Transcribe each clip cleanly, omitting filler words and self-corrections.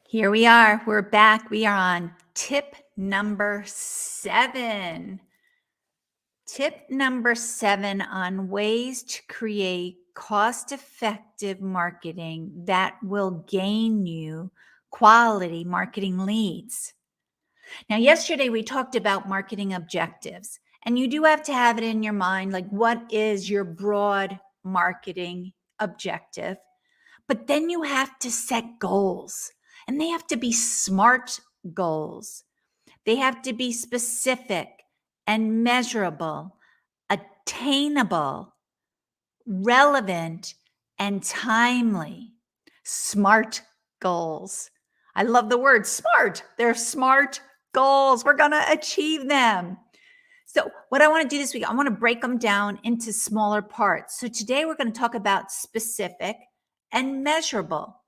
Here we are. We're back. We are on tip number 7. Tip number 7 on ways to create cost effective marketing that will gain you quality marketing leads. Now, yesterday we talked about marketing objectives, and you do have to have it in your mind like, what is your broad marketing objective? But then you have to set goals, and they have to be smart goals. They have to be specific and measurable, attainable, relevant, and timely. Smart goals. I love the word smart. They're smart goals. We're going to achieve them. So, what I want to do this week, I want to break them down into smaller parts. So, today we're going to talk about specific and measurable.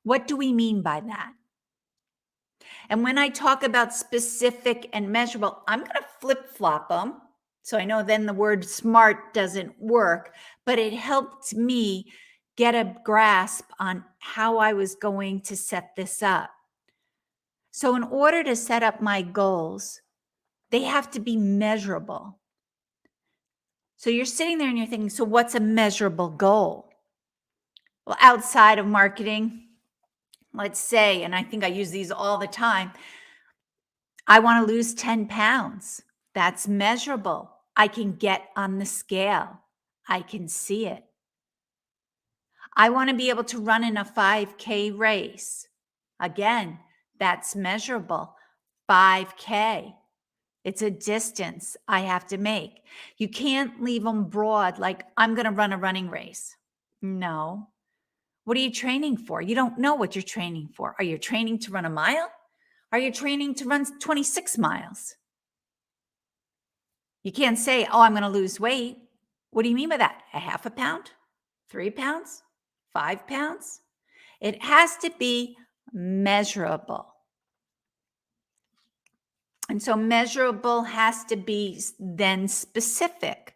What do we mean by that? And when I talk about specific and measurable, I'm going to flip flop them. So I know then the word smart doesn't work, but it helped me get a grasp on how I was going to set this up. So in order to set up my goals, they have to be measurable. So you're sitting there and you're thinking, so what's a measurable goal? Well, outside of marketing, let's say, and I think I use these all the time, I want to lose 10 pounds. That's measurable. I can get on the scale. I can see it. I want to be able to run in a 5K race. Again, that's measurable. 5K. It's a distance I have to make. You can't leave them broad like, I'm going to run a running race. No. What are you training for? You don't know what you're training for. Are you training to run a mile? Are you training to run 26 miles? You can't say, oh, I'm going to lose weight. What do you mean by that? A half a pound? 3 pounds? 5 pounds? It has to be measurable. And so measurable has to be then specific.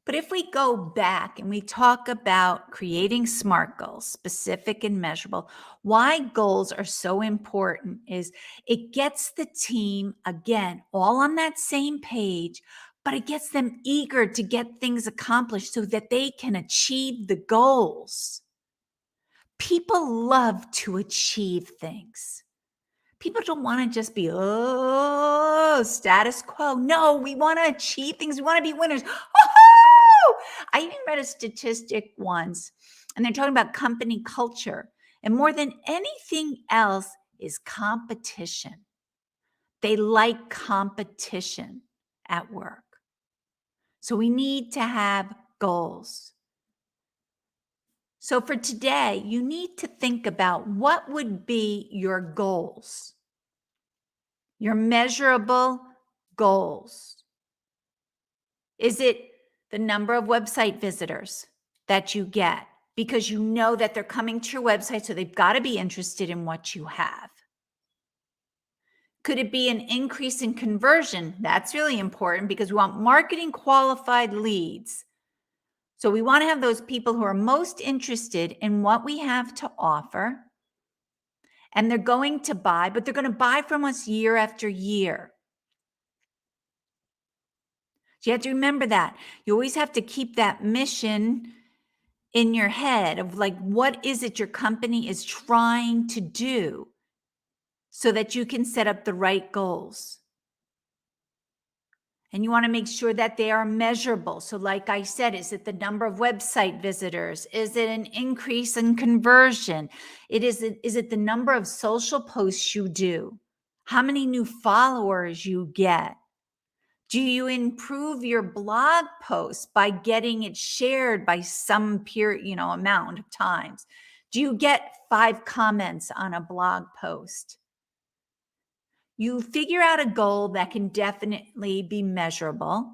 But if we go back and we talk about creating SMART goals, specific and measurable, why goals are so important is it gets the team, again, all on that same page, but it gets them eager to get things accomplished so that they can achieve the goals. People love to achieve things. People don't want to just be, status quo. No, we want to achieve things. We want to be winners. Woo-hoo! I even read a statistic once, and they're talking about company culture. And more than anything else is competition. They like competition at work. So we need to have goals. So for today, you need to think about what would be your goals. Your measurable goals. Is it the number of website visitors that you get because you know that they're coming to your website, so they've got to be interested in what you have? Could it be an increase in conversion? That's really important because we want marketing qualified leads. So we want to have those people who are most interested in what we have to offer. And they're going to buy, but they're going to buy from us year after year. So you have to remember that. You always have to keep that mission in your head of like, what is it your company is trying to do so that you can set up the right goals. And you want to make sure that they are measurable. So like I said, is it the number of website visitors? Is it an increase in conversion? Is it the number of social posts you do? How many new followers you get? Do you improve your blog post by getting it shared by some amount of times? Do you get 5 comments on a blog post? You figure out a goal that can definitely be measurable,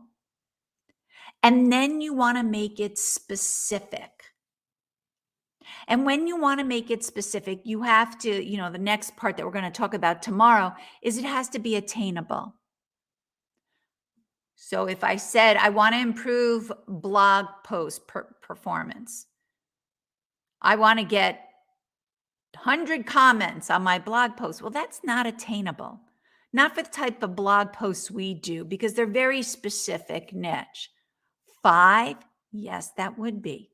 and then you want to make it specific. And when you want to make it specific, you have to, the next part that we're going to talk about tomorrow is it has to be attainable. So if I said, I want to improve blog post performance, I want to get 100 comments on my blog post. Well, that's not attainable. Not for the type of blog posts we do because they're very specific niche. 5, yes, that would be.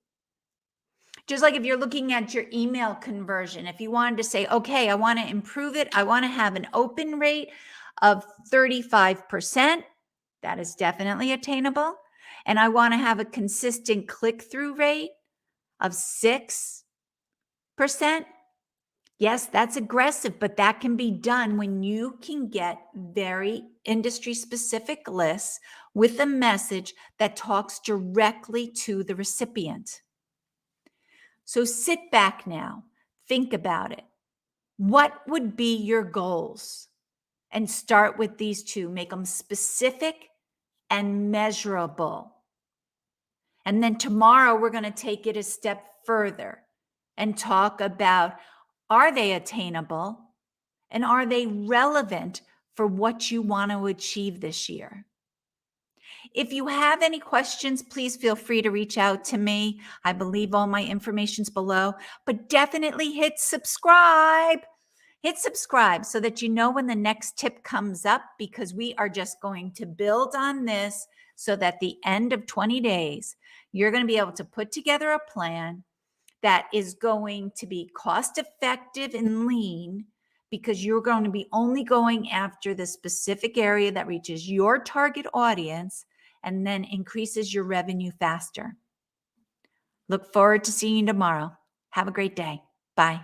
Just like if you're looking at your email conversion, if you wanted to say, okay, I want to improve it, I want to have an open rate of 35%, that is definitely attainable. And I want to have a consistent click-through rate of 6%. Yes, that's aggressive, but that can be done when you can get very industry specific lists with a message that talks directly to the recipient. So sit back now, think about it. What would be your goals? And start with these two, make them specific and measurable. And then tomorrow we're going to take it a step further and talk about, are they attainable and are they relevant for what you want to achieve this year? If you have any questions, please feel free to reach out to me. I believe all my information's below, but definitely hit subscribe. Hit subscribe so that you know when the next tip comes up, because we are just going to build on this so that the end of 20 days, you're going to be able to put together a plan that is going to be cost effective and lean, because you're going to be only going after the specific area that reaches your target audience and then increases your revenue faster. Look forward to seeing you tomorrow. Have a great day. Bye.